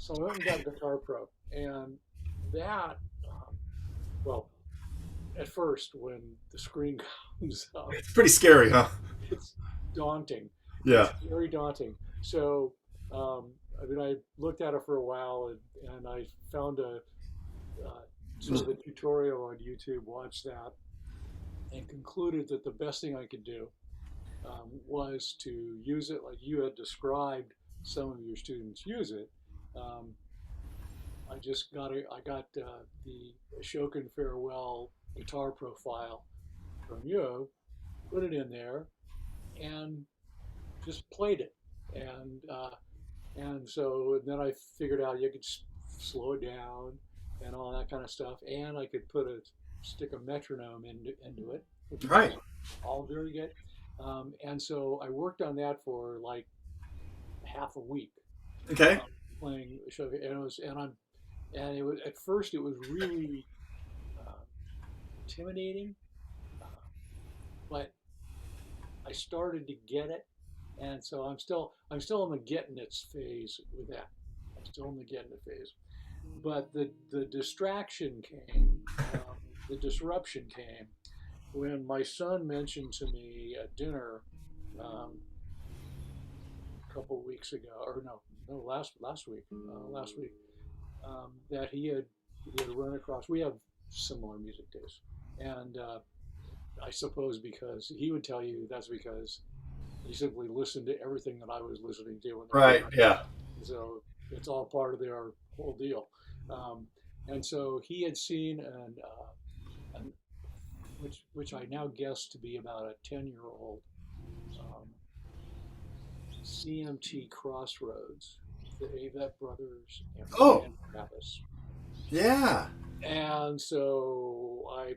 So I went and got Guitar Pro, and that, well, at first when the screen comes up, It's pretty scary, huh? it's daunting. Yeah. It's very daunting. So, I mean, I looked at it for a while, and I found a sort of a tutorial on YouTube, watched that, and concluded that the best thing I could do was to use it like you had described some of your students use it. Um, I got the Ashokan Farewell guitar profile from you, put it in there, and just played it. And so then I figured out you could slow it down and all that kind of stuff, and I could stick a metronome into it, which Right. was all very good. And so I worked on that for like half a week, Okay. um, playing Ashoka, and it was at first it was really uh, intimidating, uh, but I started to get it, and so I'm still in the getting it phase with that. I'm still in the getting it phase, but the distraction came, the disruption came when my son mentioned to me at dinner um, a couple of weeks ago, or no, last week, that he had run across. We have similar music tastes, and I suppose because he would tell you that's because he simply listened to everything that I was listening to when they were Right. young. Yeah. So it's all part of their whole deal. Um, and so he had seen an which I now guess to be about a 10-year-old um, CMT Crossroads, the Avett Brothers and Oh, Randy Travis. yeah. And so I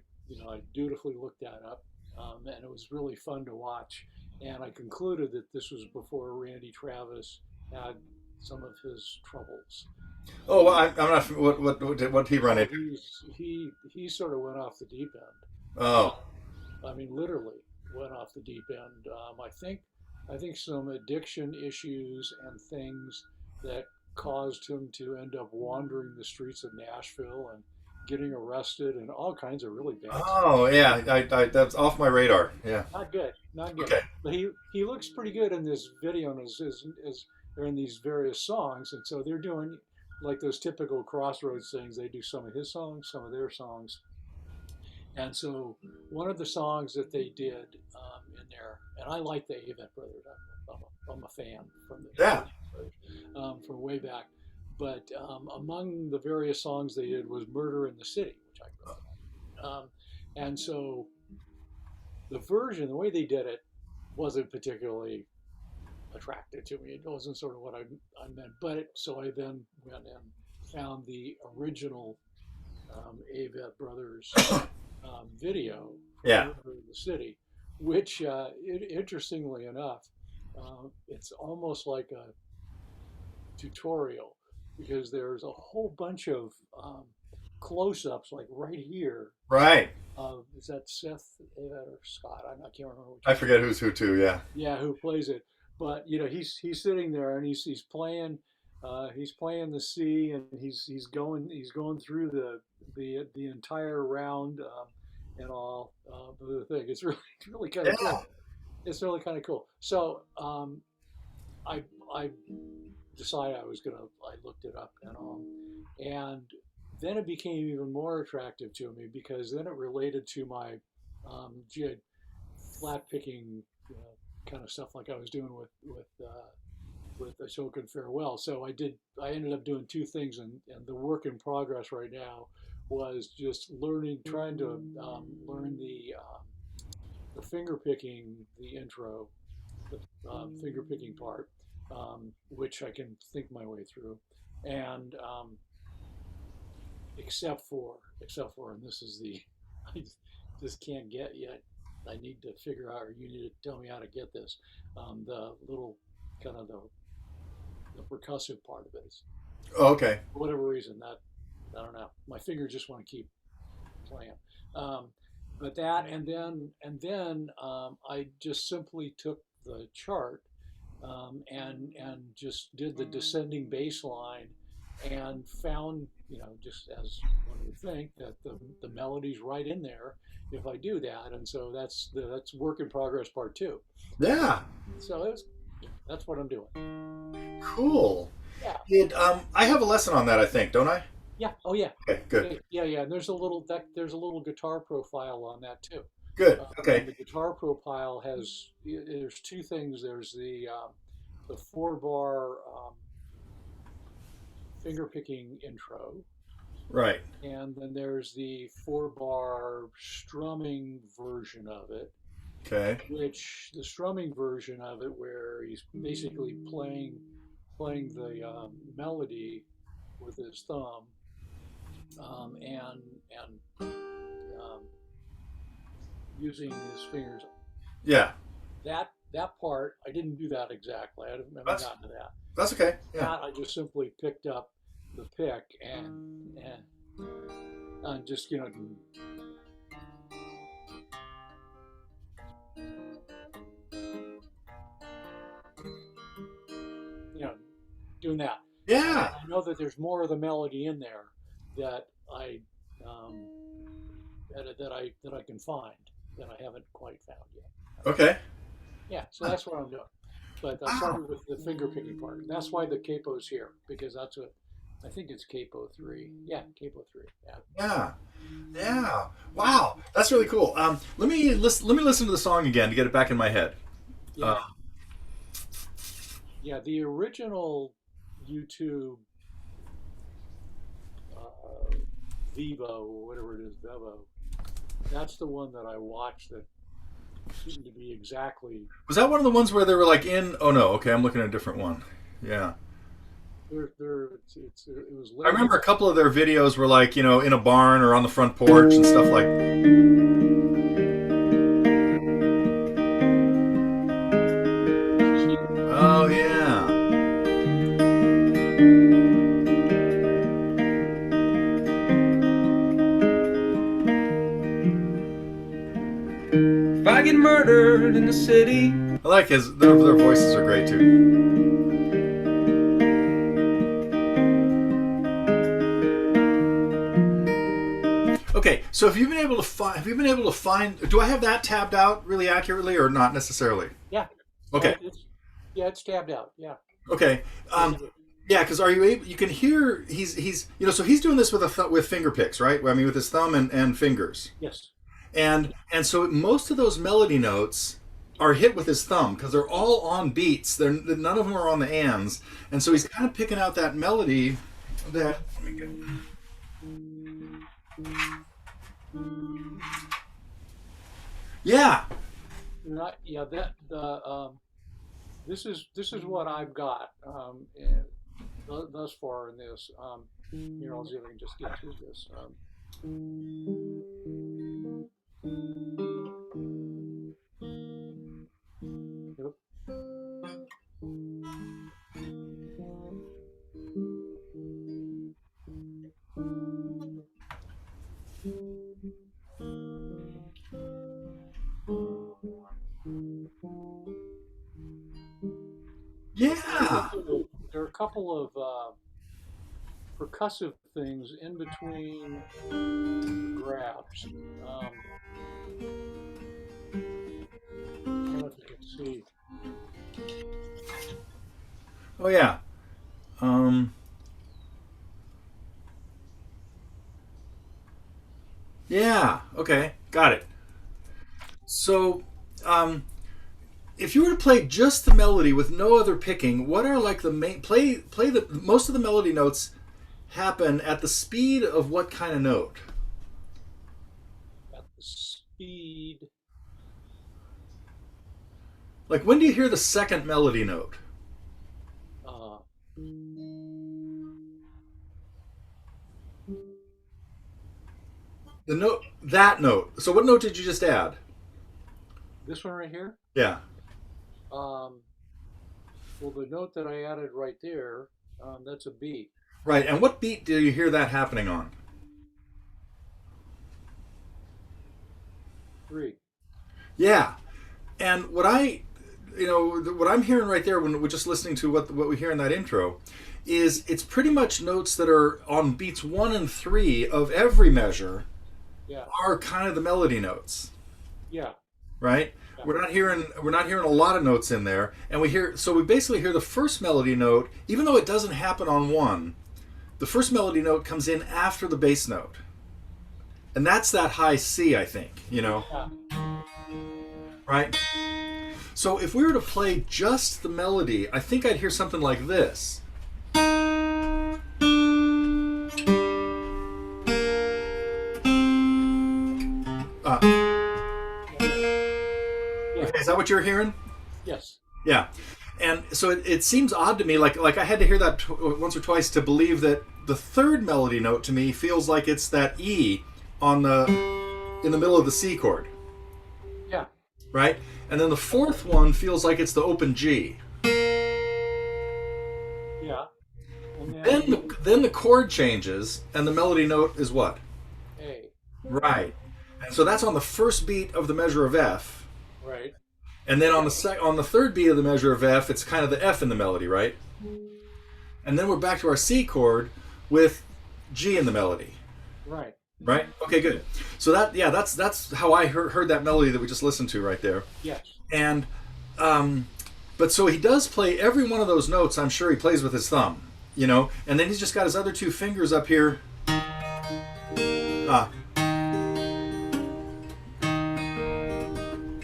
dutifully looked that up, and it was really fun to watch. And I concluded that this was before Randy Travis had some of his troubles. Oh, well, I'm not. What did he run Oh, into? he sort of went off the deep end. Uh, Oh, I mean, literally went off the deep end. I think some addiction issues and things that caused him to end up wandering the streets of Nashville and getting arrested and all kinds of really bad stuff. oh, yeah. That's off my radar. Yeah. Not good, not good. Okay. But he looks pretty good in this video and or in these various songs, and so they're doing like those typical Crossroads things. They do some of his songs, some of their songs, and so one of the songs that they did in there, and I like the Avett Brothers. I'm a fan from the Yeah. Avett Brothers from way back. But among the various songs they did was "Murder in the City," which I really like. And so the way they did it, wasn't particularly attractive to me. It wasn't sort of what I meant. So I then went and found the original Avett Brothers video for Yeah. Murder in the City, which, interestingly enough, it's almost like a tutorial because there's a whole bunch of close-ups, like right here. Right. Is that Seth or Scott? I can't remember which I one. forget who's who too. Yeah. Yeah, who plays it? But he's sitting there and he's playing the C, and he's going through the entire round, and all the thing. It's really kind of Yeah. cool. It's really kind of cool. So I I decided I looked it up and all, and then it became even more attractive to me because then it related to my flat picking kind of stuff like I was doing with Ashoka and Farewell. So I ended up doing two things, and the work in progress right now was just trying to learn the finger picking, the intro, the finger picking part, which I can think my way through, and except for, and this is the I just can't get yet. I need to figure out, or you need to tell me how to get this. The little kind of the percussive part of it is, Oh, okay. for whatever reason, that I don't know. My fingers just want to keep playing. Um, but that, and then I just simply took the chart, and just did the descending bass line and found, just as one would think, that the melody's right in there if I do that. And so that's work in progress part two. Yeah. So that's what I'm doing. Cool. Yeah. I have a lesson on that, I think, don't I? Yeah. Oh yeah. Okay, good. Yeah. And there's a little guitar profile on that too. Good. And Okay. the guitar profile there's two things. There's the 4 bar finger picking intro, Right. and then there's the 4 bar strumming version of it, Okay. which the strumming version of it, where he's basically playing the melody with his thumb, and using his fingers. Yeah. That part I didn't do that exactly. I haven't That's gotten to that. that's okay. Yeah. That I just simply picked up the pick and just you know doing that. And Yeah. I know that there's more of the melody in there that I um, that I can find that I haven't quite found yet. Okay. Yeah, so that's what I'm doing. But I Wow. started with the finger picking part. That's why the capo's here, because that's what I think it's capo three. Yeah, capo three. Yeah. Yeah. Yeah. Wow. That's really cool. Let me listen to the song again to get it back in my head. Uh, Yeah. Yeah, the original YouTube uh, Vivo or whatever it is, Vevo. That's the one that I watched that seemed to be exactly. was that one of the ones where they were like in? Oh no. Okay, I'm looking at a different one. Yeah. It was I late. remember a couple of their videos were like, in a barn or on the front porch and stuff like. Oh yeah. If I get murdered in the city, I like their voices are great too. Okay, so have you been able to find? Do I have that tabbed out really accurately or not necessarily? Yeah. Okay, It's tabbed out. Yeah. okay, Yes, um, it is. yeah, because are you able? You can hear so he's doing this with with finger picks, right? I mean, with his thumb and fingers, Yes. and so most of those melody notes are hit with his thumb because they're all on beats. None of them are on the ands, and so he's kind of picking out that melody that. Yeah. Not, yeah. This is what I've got thus far in this. I'll see if I can just get to this. Yep. Yeah. There are a couple of percussive things in between the grabs. I don't know if you can see. Oh yeah. Um, yeah. Okay. Got it. So, um, if you were to play just the melody with no other picking, what are like the main play the most of the melody notes happen at the speed of what kind of note? At the speed. Like when do you hear the second melody note? Uh, The note that note. So what note did you just add? this one right here. Yeah. Um, well, the note that I added right there, that's a B. Right. And what beat do you hear that happening on? 3. Yeah. And what I what I'm hearing right there when we're just listening to what we hear in that intro, is it's pretty much notes that are on beats 1 and 3 of every measure Yeah. are kind of the melody notes, Yeah. right? Yeah. We're not hearing a lot of notes in there, and we basically hear the first melody note, even though it doesn't happen on 1. The first melody note comes in after the bass note, and that's that high C, I think. Yeah. Right? So if we were to play just the melody, I think I'd hear something like this. Uh, Yeah. okay, is that what you're hearing? Yes. Yeah. And so it seems odd to me, like I had to hear that once or twice to believe that the third melody note to me feels like it's that E in the middle of the C chord, Yeah. right? And then the fourth one feels like it's the open G. Yeah. And Then the chord changes, and the melody note is what? A. Right. And so that's on the first beat of the measure of F. Right. And then on the third beat of the measure of F, it's kind of the F in the melody, right? And then we're back to our C chord with G in the melody. Right. Right? Okay, good. So that's how I heard that melody that we just listened to right there. Yes. And but so he does play every one of those notes. I'm sure he plays with his thumb, and then he's just got his other two fingers up here.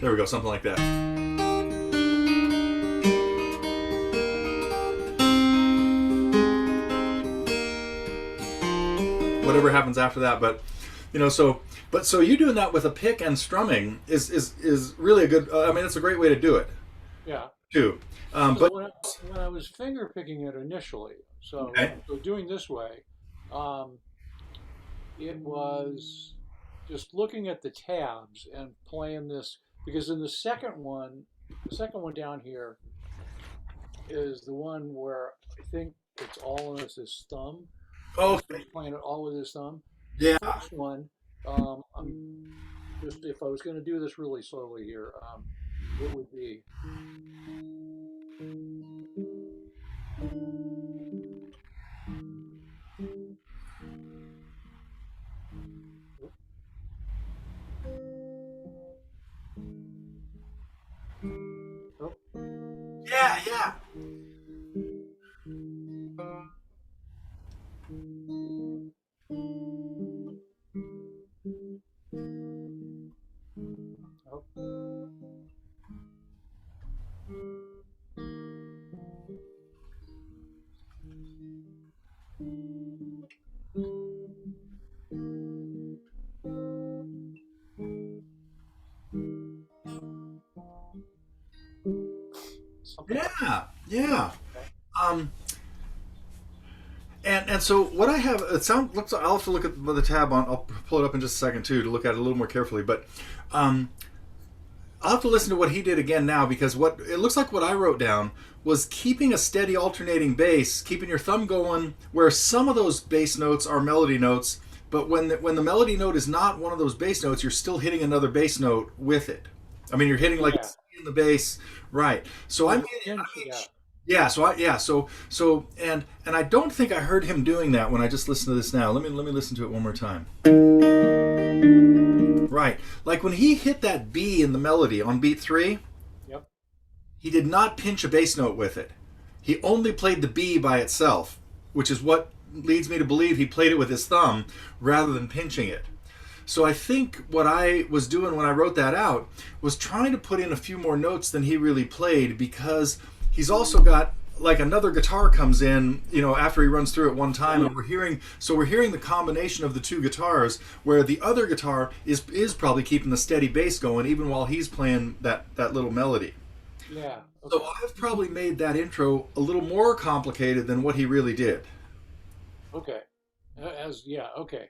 There we go, something like that. Whatever happens after that, but so you doing that with a pick and strumming is really a good. I mean, it's a great way to do it Yeah. too. So But when I was finger picking it initially, okay. so doing this way, it was just looking at the tabs and playing this because in the second one down here is the one where I think it's all on his thumb. Oh, He's playing it all with his thumb. The yeah. first one, I'm just if I was going to do this really slowly here, it would be. Oh, Yeah, yeah. oh, something like Yeah, yeah. that. Um, and so what I have, I'll have to look at the tab on. I'll pull it up in just a second too to look at it a little more carefully. But I'll have to listen to what he did again now because what it looks like what I wrote down was keeping a steady alternating bass, keeping your thumb going where some of those bass notes are melody notes, but when the melody note is not one of those bass notes, you're still hitting another bass note with it. I mean, you're hitting like Yeah. C in the bass, right? So I'm Yeah. yeah. So and I don't think I heard him doing that when I just listened to this now. Let me listen to it one more time. Right, like when he hit that B in the melody on beat 3. Yep. He did not pinch a bass note with it. He only played the B by itself, which is what leads me to believe he played it with his thumb rather than pinching it. So I think what I was doing when I wrote that out was trying to put in a few more notes than he really played because he's also got like another guitar comes in, after he runs through it one time, and we're hearing the combination of the two guitars where the other guitar is probably keeping the steady bass going even while he's playing that little melody. Yeah. So Okay. I've probably made that intro a little more complicated than what he really did. Okay. Okay.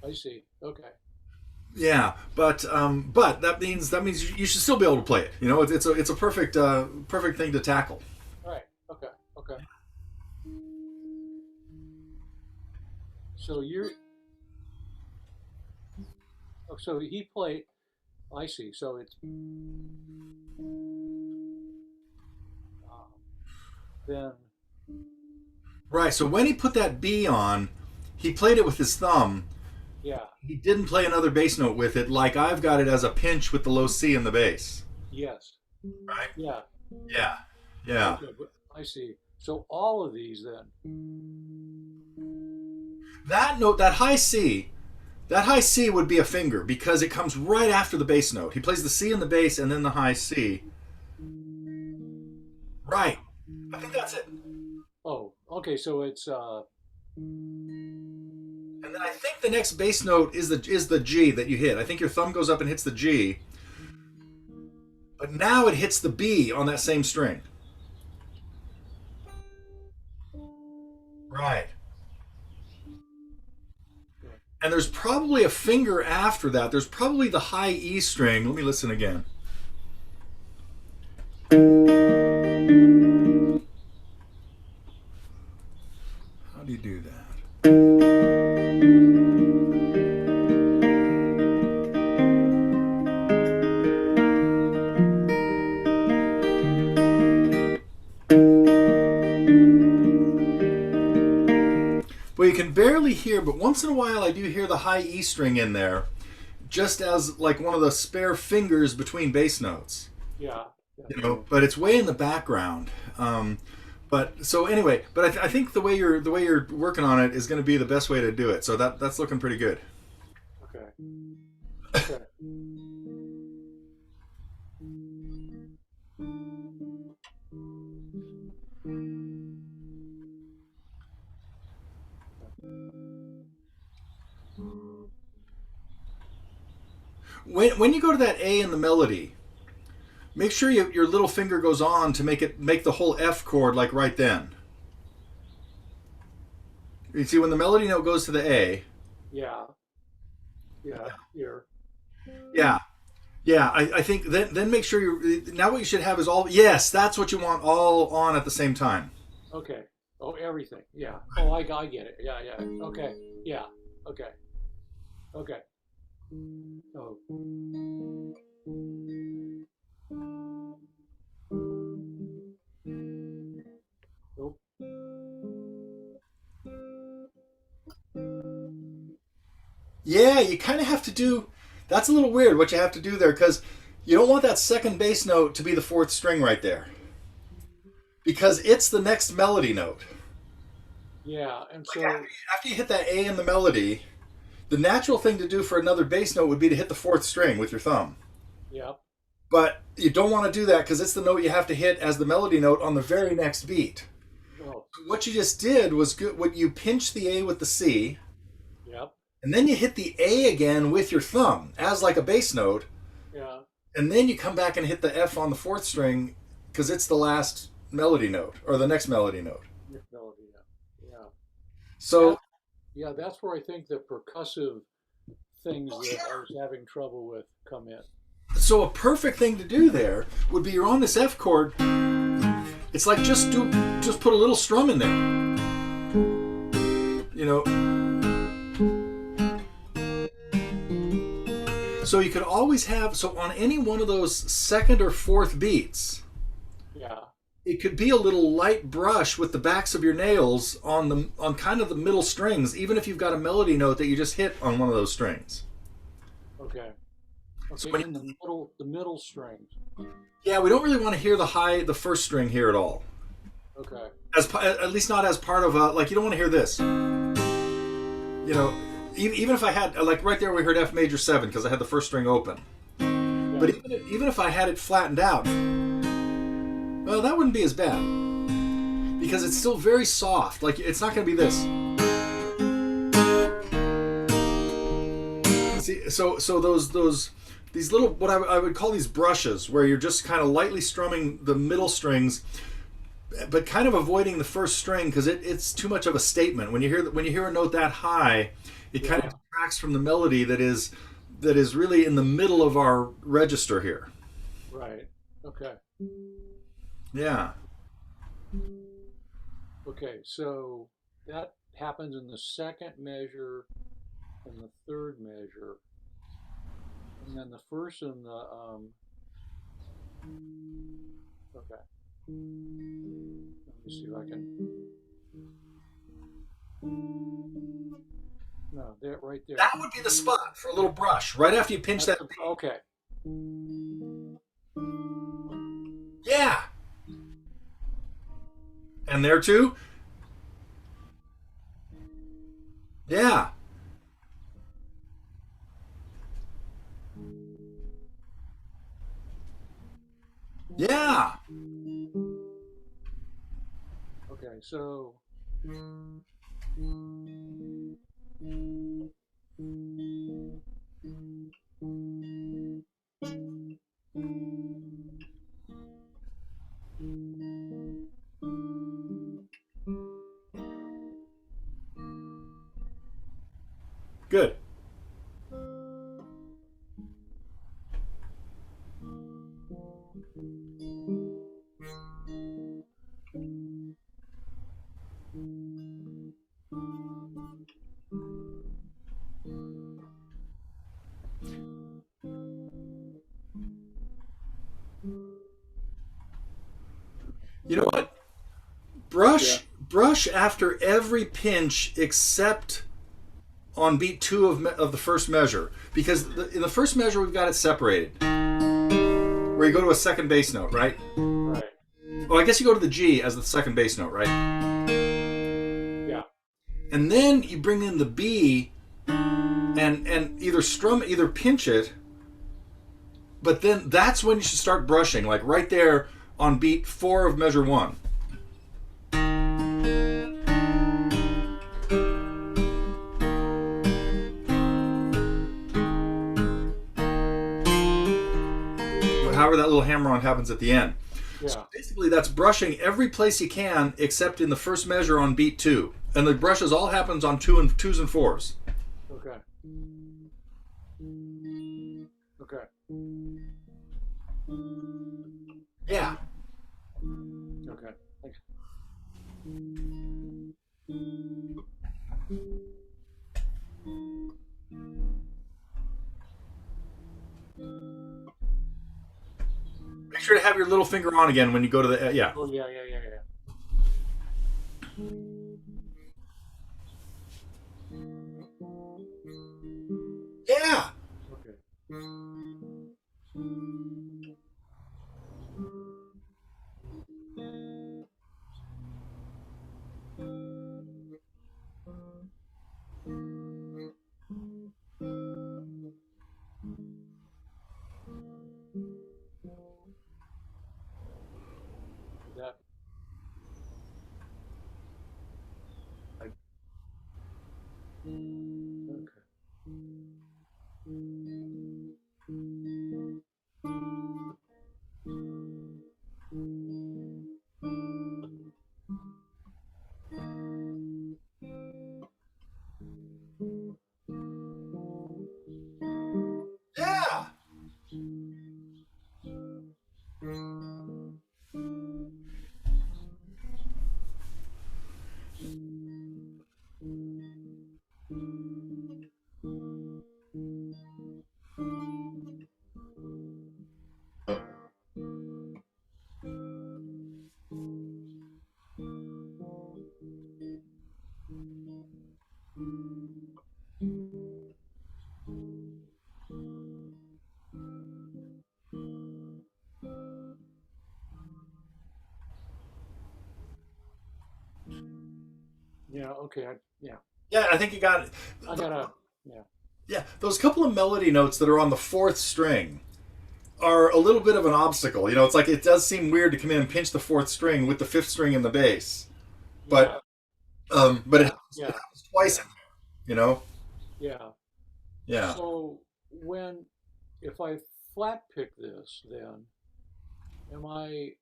I see. Okay. Yeah, but that means you should still be able to play it. It's a perfect thing to tackle. Right. Okay. Okay. So you're. So he played. I see. So it's. then Right. So when he put that B on, he played it with his thumb. yeah, He didn't play another bass note with it, like I've got it as a pinch with the low C in the bass. yes, Right. yeah. Yeah. Yeah. Okay, but I see. So all of these then. That note, that high C would be a finger because it comes right after the bass note. He plays the C in the bass and then the high C. Right. I think that's it. Oh, okay. So it's And then I think the next bass note is the G that you hit. I think your thumb goes up and hits the G, but now it hits the B on that same string. Right. And there's probably a finger after that. There's probably the high E string. Let me listen again. How do you do that? Well, you can barely hear, but once in a while I do hear the high E string in there, just as like one of the spare fingers between bass notes. yeah, You know, but it's way in the background. But so anyway, but I think the way you're working on it is going to be the best way to do it. So that's looking pretty good. okay, okay. When you go to that A in the melody, make sure your little finger goes on to make the whole F chord like right then. You see when the melody note goes to the A. Yeah, yeah. Here. Yeah. Yeah, I think then make sure you now what you should have is all yes, that's what you want all on at the same time. Okay. Oh, everything. Yeah. Oh, I get it. Yeah, yeah. Okay. Yeah. Okay. Okay. Oh. Nope. Yeah, you kind of have to do that's a little weird what you have to do there cuz you don't want that second bass note to be the fourth string right there because it's the next melody note. Yeah, and Like so after you hit that A in the melody, the natural thing to do for another bass note would be to hit the fourth string with your thumb. yeah. But you don't want to do that because it's the note you have to hit as the melody note on the very next beat. Oh, What you just did was good. What you pinch the A with the C, yep. and then you hit the A again with your thumb as like a bass note, Yeah. and then you come back and hit the F on the fourth string because it's the last melody note or the next melody note. Nick Melody. Yeah. Yeah. So Yeah, that's where I think the percussive things that I was having trouble with come in. so a perfect thing to do there would be you're on this F chord. It's like just put a little strum in there. You know. So you could always have so on any one of those second or fourth beats, Yeah. it could be a little light brush with the backs of your nails on kind of the middle strings, even if you've got a melody note that you just hit on one of those strings. Okay. So Okay. when In the middle strings. yeah, we don't really want to hear the first string here at all. Okay. At least not as part of a like you don't want to hear this. You know, even if I had like right there we heard F major 7 because I had the first string open. Yeah. But even if I had it flattened out, well, that wouldn't be as bad because it's still very soft. Like it's not going to be this. See, so these little what I would call these brushes where you're just kind of lightly strumming the middle strings but kind of avoiding the first string because it's too much of a statement. When you hear a note that high, it kind of detracts from the melody that is really in the middle of our register here. Right. Okay. Yeah. Okay. So that happens in the second measure and the third measure, and then the first and the okay. Let me see if I can. No, there, right there. That would be the spot for a little brush right after you pinch that. Okay. Yeah. And there too. Yeah. Yeah. Okay. So. Good. You know what? Brush after every pinch except on beat 2 of the first measure, because in the first measure we've got it separated where you go to a second bass note, right? Right. Oh, I guess you go to the G as the second bass note, right? Yeah. And then you bring in the B and either pinch it, but then that's when you should start brushing, like right there on beat 4 of measure 1. However that little hammer-on happens at the end. Yeah. So basically that's brushing every place you can except in the first measure on beat 2. And the brushes all happens on 2s and 4s. Okay. Okay. Yeah. Okay. Thanks. Make sure to have your little finger on again when you go to the yeah. Oh yeah. Yeah. Okay. That. Okay. Yeah. Yeah. Okay. Yeah. Yeah, I think you got it. I gotta. Yeah. Yeah, those couple of melody notes that are on the 4th string are a little bit of an obstacle. You know, it's like it does seem weird to come in and pinch the 4th string with the 5th string in the bass. But but it Yeah. happens twice in there, you know? Yeah. Yeah. So if I flat pick this, then am I?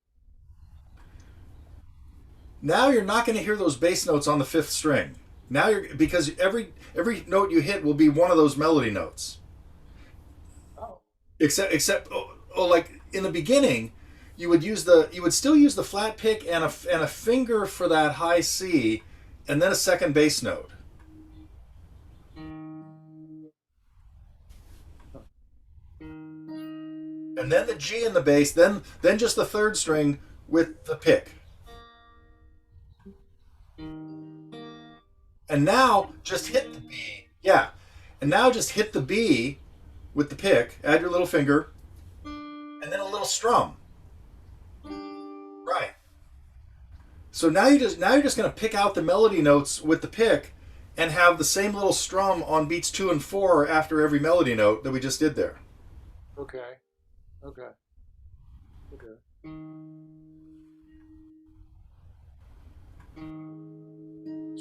Now you're not going to hear those bass notes on the 5th string. Now you're because every note you hit will be one of those melody notes. Oh. Except like in the beginning, you would still use the flat pick and a finger for that high C, and then a second bass note. And then the G in the bass, then just the 3rd string with the pick. And now just hit the B. Yeah. And now just hit the B with the pick. Add your little finger. And then a little strum. Right. So now you're just going to pick out the melody notes with the pick and have the same little strum on beats 2 and 4 after every melody note that we just did there. Okay. Okay. Okay.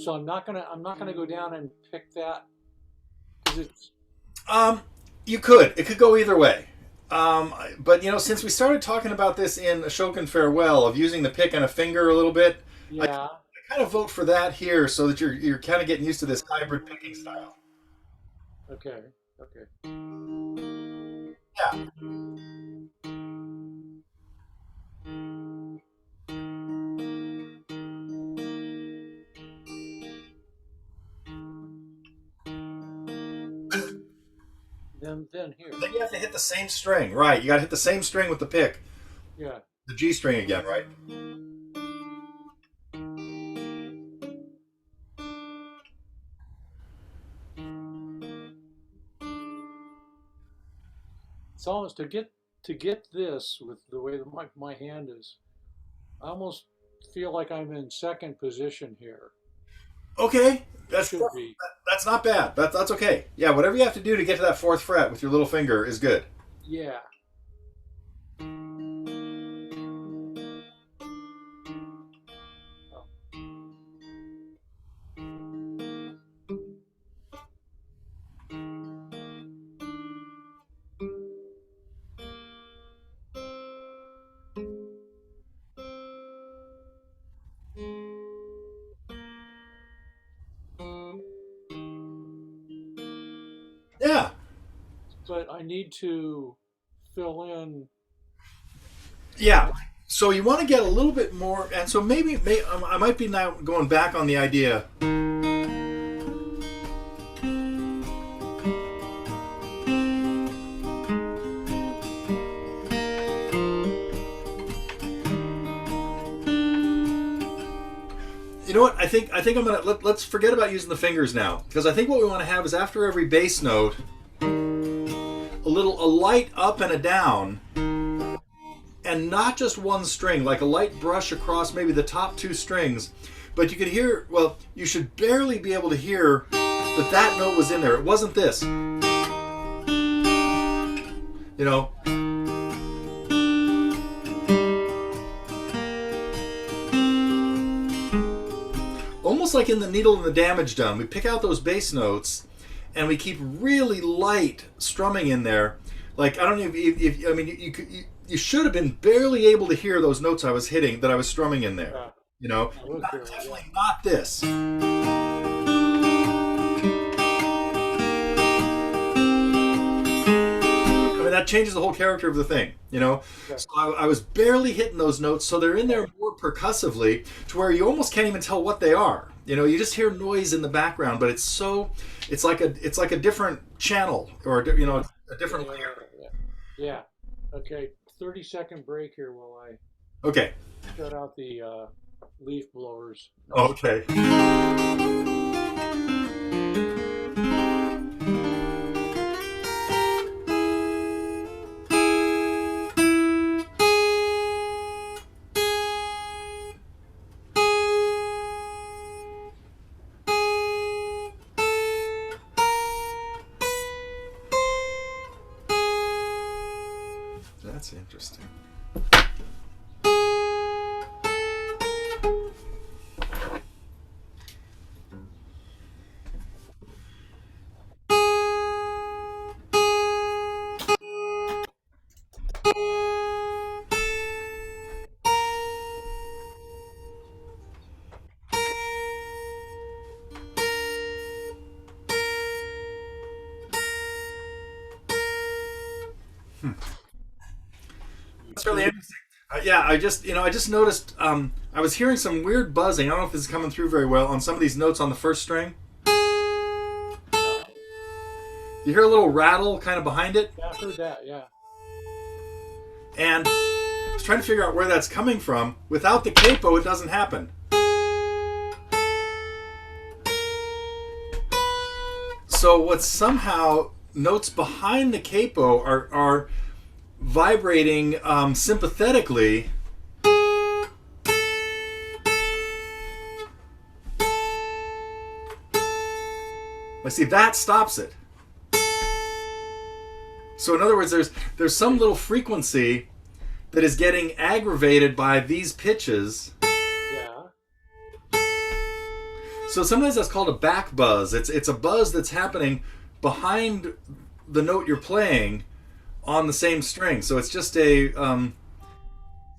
So I'm not gonna go down and pick that because it's You could. It could go either way. But since we started talking about this in Ashokan Farewell of using the pick and a finger a little bit, I yeah. kind of vote for that here so that you're kind of getting used to this hybrid picking style. Okay. Okay. Yeah. Then here. Then you have to hit the same string, right? You got to hit the same string with the pick, Yeah. the G string again, right? It's almost to get this with the way that my hand is. I almost feel like I'm in second position here. Okay, that's Should be. that's not bad. That's okay. Yeah, whatever you have to do to get to that fourth fret with your little finger is good. Yeah. Yeah. But I need to fill in. Yeah. So you want to get a little bit more, and so maybe I might be now going back on the idea. You know what? I think I'm gonna let's forget about using the fingers now, because I think what we want to have is after every bass note, a light up and a down, and not just one string, like a light brush across maybe the top two strings, but you could hear. Well, you should barely be able to hear that note was in there. It wasn't this. You know. Almost like in the Needle and the Damage Done, we pick out those bass notes and we keep really light strumming in there. Like, I don't know if I mean, you should have been barely able to hear those notes I was hitting, that I was strumming in there. Yeah. You know, I was there, definitely yeah. not this. I mean, that changes the whole character of the thing, you know? Yeah. So I was barely hitting those notes, so they're in there more percussively to where you almost can't even tell what they are. You know, you just hear noise in the background, but it's like a different channel, or a different layer. Yeah. Yeah. Okay. 30-second break here while I Okay. shut out the leaf blowers. Okay. That's interesting. That's really interesting. Yeah, I just noticed. I was hearing some weird buzzing. I don't know if this is coming through very well on some of these notes on the first string. You hear a little rattle kind of behind it, Yeah, I heard that. Yeah. and I was trying to figure out where that's coming from. Without the capo, it doesn't happen. so what somehow notes behind the capo are vibrating sympathetically. Let's see, that stops it. So in other words, there's some little frequency that is getting aggravated by these pitches. Yeah. So sometimes that's called a back buzz. It's a buzz that's happening behind the note you're playing on the same string. So it's just a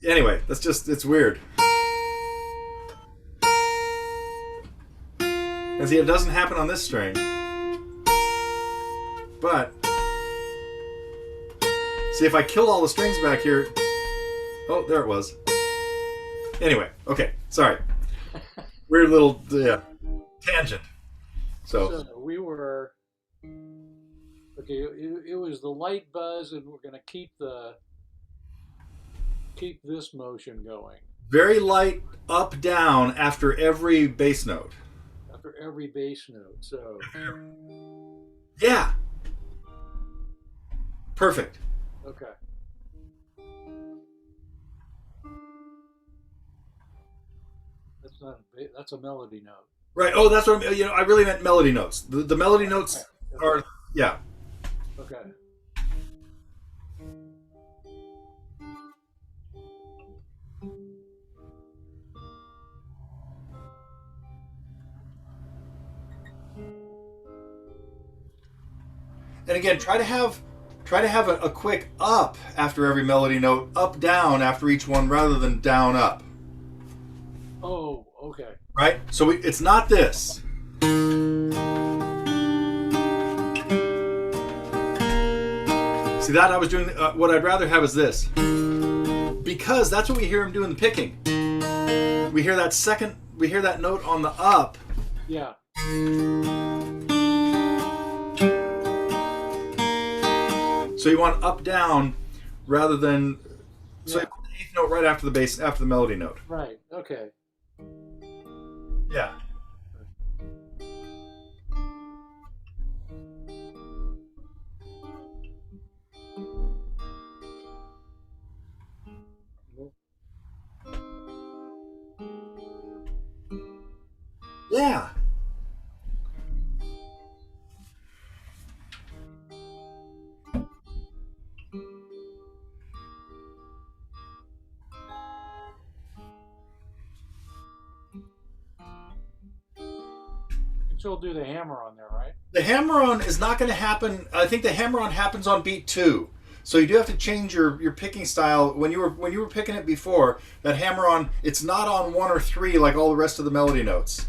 anyway. It's weird. And see, it doesn't happen on this string, but see if I kill all the strings back here. Oh, there it was. Anyway, okay, sorry. Weird little tangent. So we were okay. It was the light buzz, and we're going to keep this motion going very light up down after every bass note. after every bass note. So Yeah. Perfect. okay. That's a melody note. Right. Oh, that's what I really meant melody notes. The melody notes Okay. are yeah. Okay. And again, try to have a quick up after every melody note, up down after each one, rather than down up. Oh, okay. Right. So it's not this. See that I was doing. What I'd rather have is this, because that's what we hear him doing the picking. We hear that second. We hear that note on the up. Yeah. So you want up down rather than so Yeah. you put the eighth note right after the bass after the melody note. Right. Okay. Yeah. Yeah. And so we'll do the hammer on there, right? The hammer-on is not going to happen. I think the hammer-on happens on beat 2. So you do have to change your picking style. When you were picking it before, that hammer-on, it's not on 1 or 3 like all the rest of the melody notes.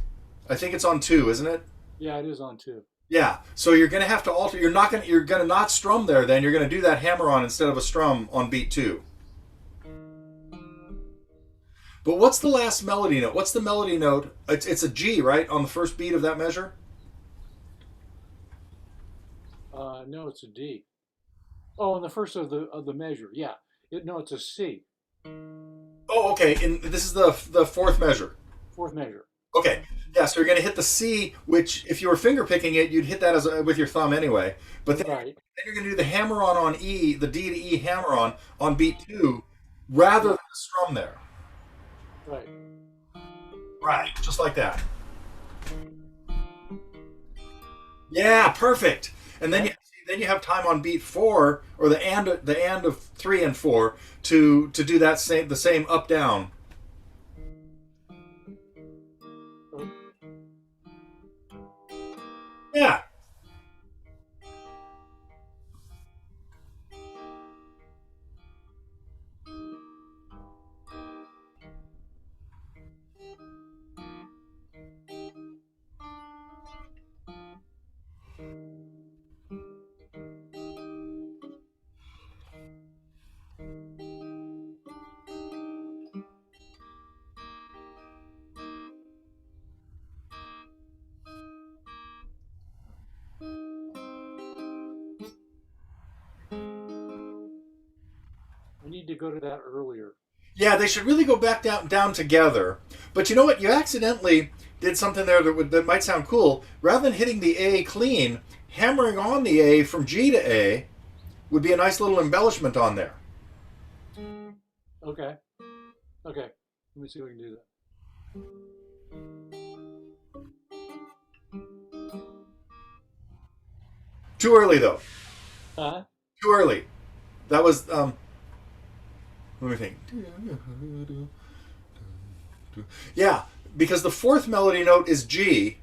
I think it's on 2, isn't it? Yeah, it is on 2. Yeah. So you're going to have to alter. You're going to not strum there. Then you're going to do that hammer-on instead of a strum on beat 2. But what's the last melody note? What's the melody note? It's a G, right, on the first beat of that measure? No, it's a D. Oh, and the first of the measure. Yeah. No, it's a C. Oh, okay. And this is the fourth measure. Fourth measure. Okay. Yeah, so you're going to hit the C, which if you were finger picking it, you'd hit that with your thumb anyway. But then, Right. then you're going to do the hammer-on E, the D to E hammer-on beat 2, rather than the strum there. Right. Right, just like that. Yeah, perfect. And then you have time on beat 4 or the and of 3 and 4 to do that the same up down. Yeah. We need to go to that earlier. Yeah, they should really go back down together. But you know what? did something there that might sound cool. Rather than hitting the A clean, hammering on the A from G to A would be a nice little embellishment on there. Okay. Okay. Let me see if I can do Too early though. that. Huh? Too early. That was let me think. Yeah, because the fourth melody note is G.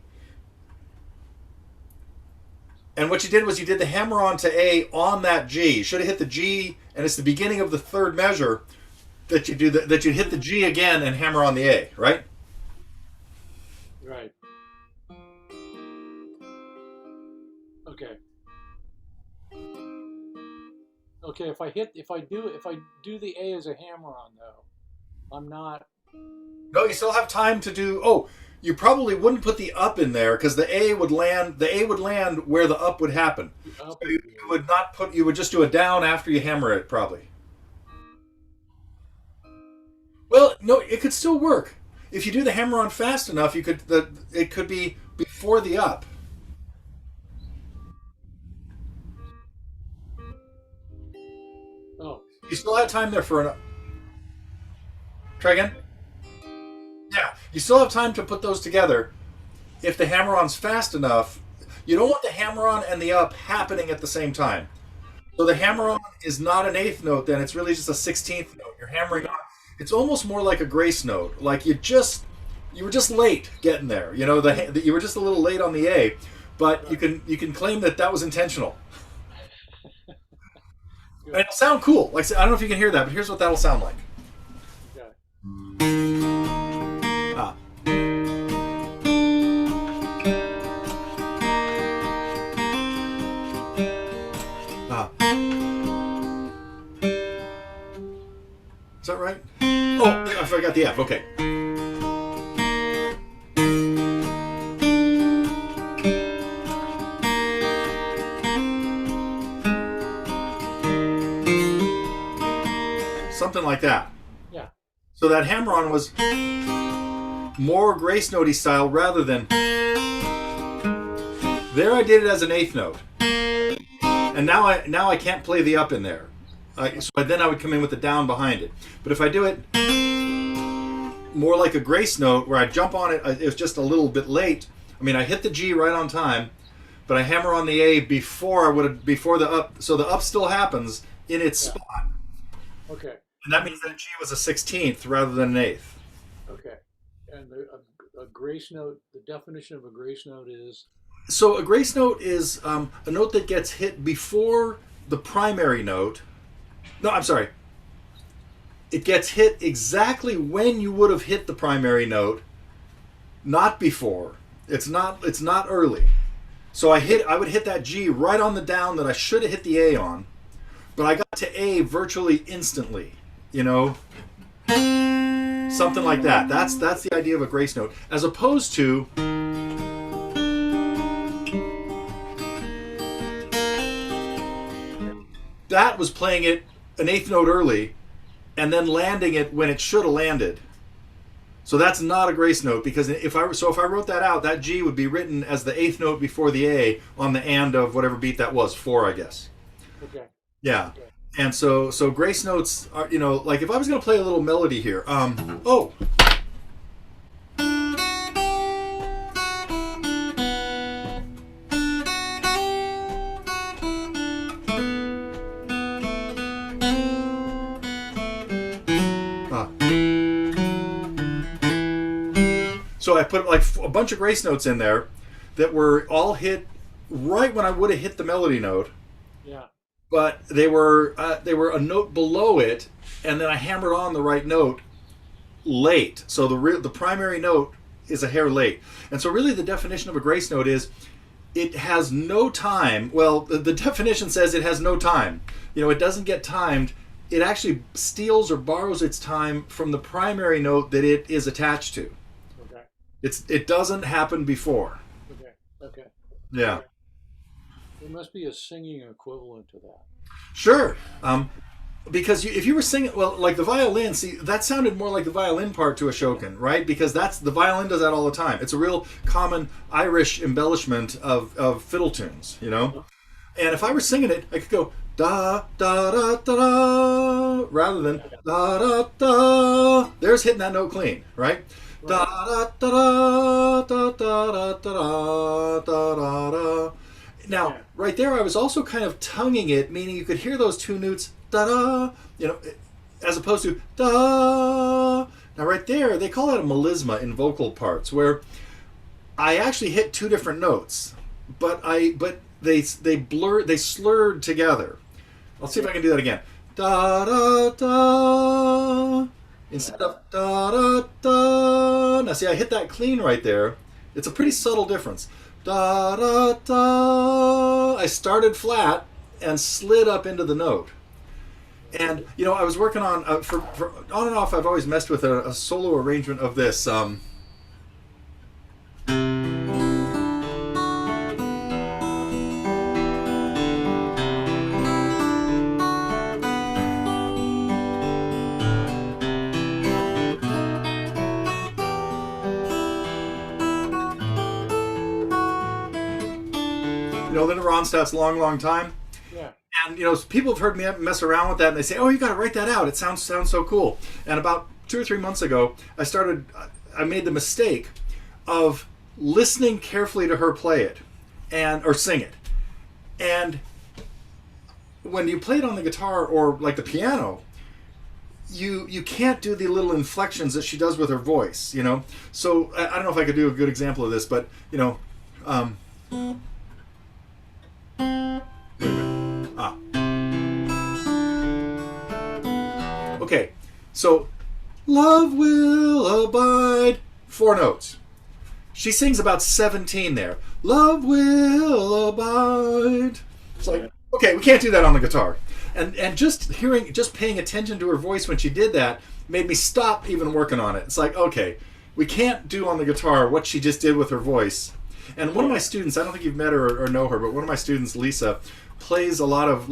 And what you did was you did the hammer on to A on that G. You should have hit the G, and it's the beginning of the third measure that you do that you hit the G again and hammer on the A, right? Right. Okay. Okay. If I do the A as a hammer on though, I'm not. No, you still have time to do. Oh, you probably wouldn't put the up in there because the A would land. The A would land where the up would happen. Up So you would not put. You would just do a down after you hammer it, probably. Well, no, it could still work. If you do the hammer on fast enough, you could. It could be before the up. Oh, You still had time there for an. Try again. Yeah, you still have time to put those together. If the hammer-on's fast enough, you don't want the hammer-on and the up happening at the same time. So the hammer-on is not an eighth note. Then it's really just a 16th note. You're hammering on. It's almost more like a grace note. Like you were just late getting there. You know, you were just a little late on the A, but you can claim that was intentional. And good. it'll sound cool. Like I don't know if you can hear that, but here's what that'll sound like. Okay. Ah. Ah. Is that right? Oh, I forgot the F. Okay. Something like that. Yeah. So that hammer-on was more grace note-y style rather than. There I did it as an eighth note, and now I can't play the up in there. So then I would come in with the down behind it. But if I do it more like a grace note where I jump on it, it's just a little bit late. I mean, I hit the G right on time, but I hammer on the A before the up, so the up still happens in its Yeah. spot, Okay. and that means that G was a 16th rather than an eighth. Okay. And a grace note. The definition of a grace note is. So a grace note is a note that gets hit before the primary note. No, I'm sorry. It gets hit exactly when you would have hit the primary note, not before. It's not early. So I would hit that G right on the down that I should have hit the A on, but I got to A virtually instantly. You know, something like that. That's the idea of a grace note, as opposed to. That was playing it an eighth note early and then landing it when it should have landed. So that's not a grace note, because if I wrote that out, that G would be written as the eighth note before the A on the and of whatever beat that was, 4, I guess. Okay. Yeah. Okay. And so grace notes are, like if I was going to play a little melody here. Oh. Ah. So I put like a bunch of grace notes in there that were all hit right when I would have hit the melody note, Yeah. but they were a note below it, and then I hammered on the right note late. So the primary note is a hair late, and so really the definition of a grace note is it has no time. Well, the definition says it has no time. It doesn't get timed. It actually steals or borrows its time from the primary note that it is attached to. Okay. It doesn't happen before. Okay. Okay. Yeah. There must be a singing equivalent to that. Sure. because if you were singing, well, like the violin, see, that sounded more like the violin part to a shokin, right? Because that's the violin does that all the time. It's a real common Irish embellishment of fiddle tunes, you know. And if I were singing it, I could go da da da da da rather than da da da. There's hitting that note clean, right? Da Right. da da da da da da da da da da. Now, Yeah. right there, I was also kind of tonguing it, meaning you could hear those two notes da da, you know, as opposed to da. Now, right there, they call that a melisma in vocal parts, where I actually hit two different notes, but they slurred together. I'll see if I can do that again. Da da da instead of da da da. Now see, I hit that clean right there. It's a pretty subtle difference. Da da da. I started flat and slid up into the note. And you know, I was working on for on and off. I've always messed with a solo arrangement of this. You know, Linda Ronstadt's "Long, Long Time." Yeah. And you know, people have heard me mess around with that, and they say, "Oh, you got to write that out. It sounds so cool." And about 2 or 3 months ago, I made the mistake of listening carefully to her play it, and or sing it. And when you play it on the guitar or like the piano, you can't do the little inflections that she does with her voice. You know, so I don't know if I could do a good example of this, but you know. Wait a minute. Okay, so love will abide. 4 notes. She sings about 17 there. Love will abide. It's like, okay, we can't do that on the guitar. And just paying attention to her voice when she did that made me stop even working on it. It's like, okay, we can't do on the guitar what she just did with her voice. And one of my students, I don't think you've met her or know her, but one of my students, Lisa, plays a lot of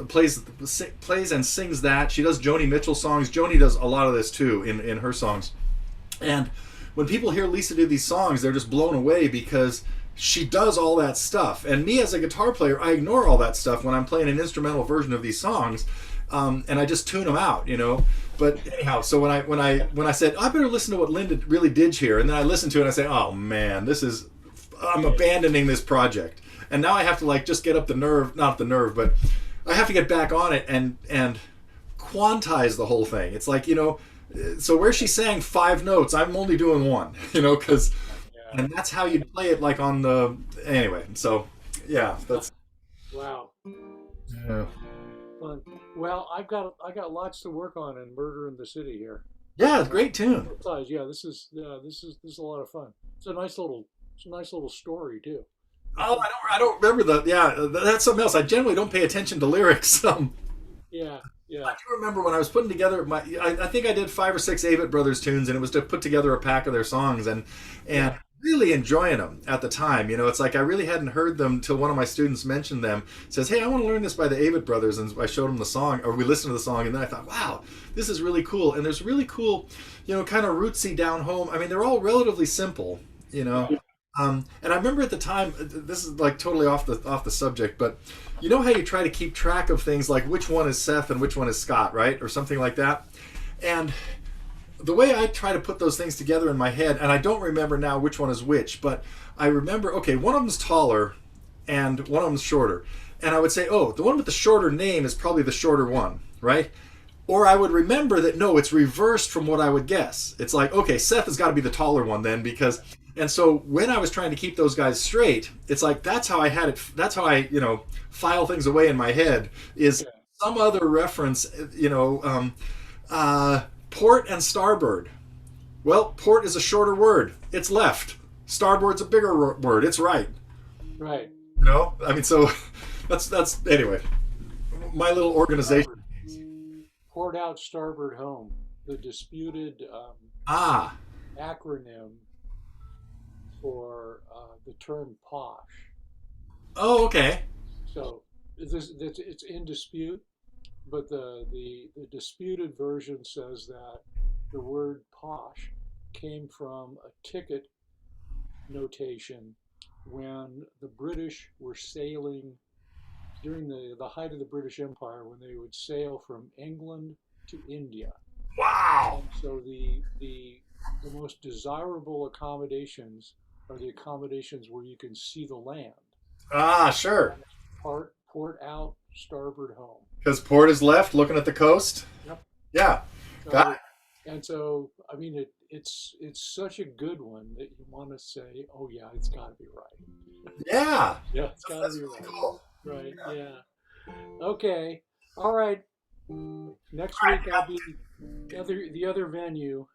plays and sings that. She does Joni Mitchell songs. Joni does a lot of this too in her songs. And when people hear Lisa do these songs, they're just blown away because she does all that stuff. And me as a guitar player, I ignore all that stuff when I'm playing an instrumental version of these songs, and I just tune them out, you know. But anyhow, so when I said I better listen to what Linda really did here, and then I listened to it and I say, oh man, I'm abandoning this project, and now I have to like just get up the nerve, not the nerve, but I have to get back on it and quantize the whole thing. It's like, you know, so where she sang 5 notes, I'm only doing one, you know, because Yeah. and that's how you play it, like on the anyway. So yeah, that's Wow. yeah, Fun. Well, I got lots to work on in Murder in the City here. yeah, great tune. Besides, yeah, this is a lot of fun. It's a nice little story too. Oh, I don't remember the yeah. That's something else. I generally don't pay attention to lyrics. Yeah, I yeah, do remember when I was putting together I think I did 5 or 6 Avett Brothers tunes, and it was to put together a pack of their songs, and yeah, really enjoying them at the time. You know, it's like I really hadn't heard them till one of my students mentioned them. Says, "Hey, I want to learn this by the Avett Brothers," and I showed him the song, or we listened to the song, and then I thought, "Wow, this is really cool." And there's really cool, you know, kind of rootsy down home. I mean, they're all relatively simple, you know. And I remember at the time, this is like totally off the subject, but you know how you try to keep track of things like which one is Seth and which one is Scott, right, or something like that. And the way I try to put those things together in my head, and I don't remember now which one is which, but I remember, okay, one of them's taller and one of them's shorter, and I would say, oh, the one with the shorter name is probably the shorter one, right? Or I would remember that no, it's reversed from what I would guess. It's like, okay, Seth has got to be the taller one then, because and so when I was trying to keep those guys straight, it's like that's how I had it. That's how I, you know, file things away in my head is yeah. some other reference, you know, port and starboard. Well, port is a shorter word. It's left. Starboard's a bigger word. It's right. Right. You know, I mean, so that's anyway. My little organization. Starboard. Port out, starboard home. The disputed Ah. acronym for the term posh. Oh, okay. So it's in dispute. but the disputed version says that the word posh came from a ticket notation when the British were sailing during the height of the British Empire, when they would sail from England to India. Wow. And so the most desirable accommodations are the accommodations where you can see the land. Ah, sure. And it's port out, starboard home. Because port is left, looking at the coast. Yep. Yeah. Got So and so I mean it's such a good one that you want to say, oh yeah, it's got to be right. it. Yeah. Yeah, it's got to That's be really right. cool. Right. Yeah. Okay. All right. Next All right. week I'll be the other venue.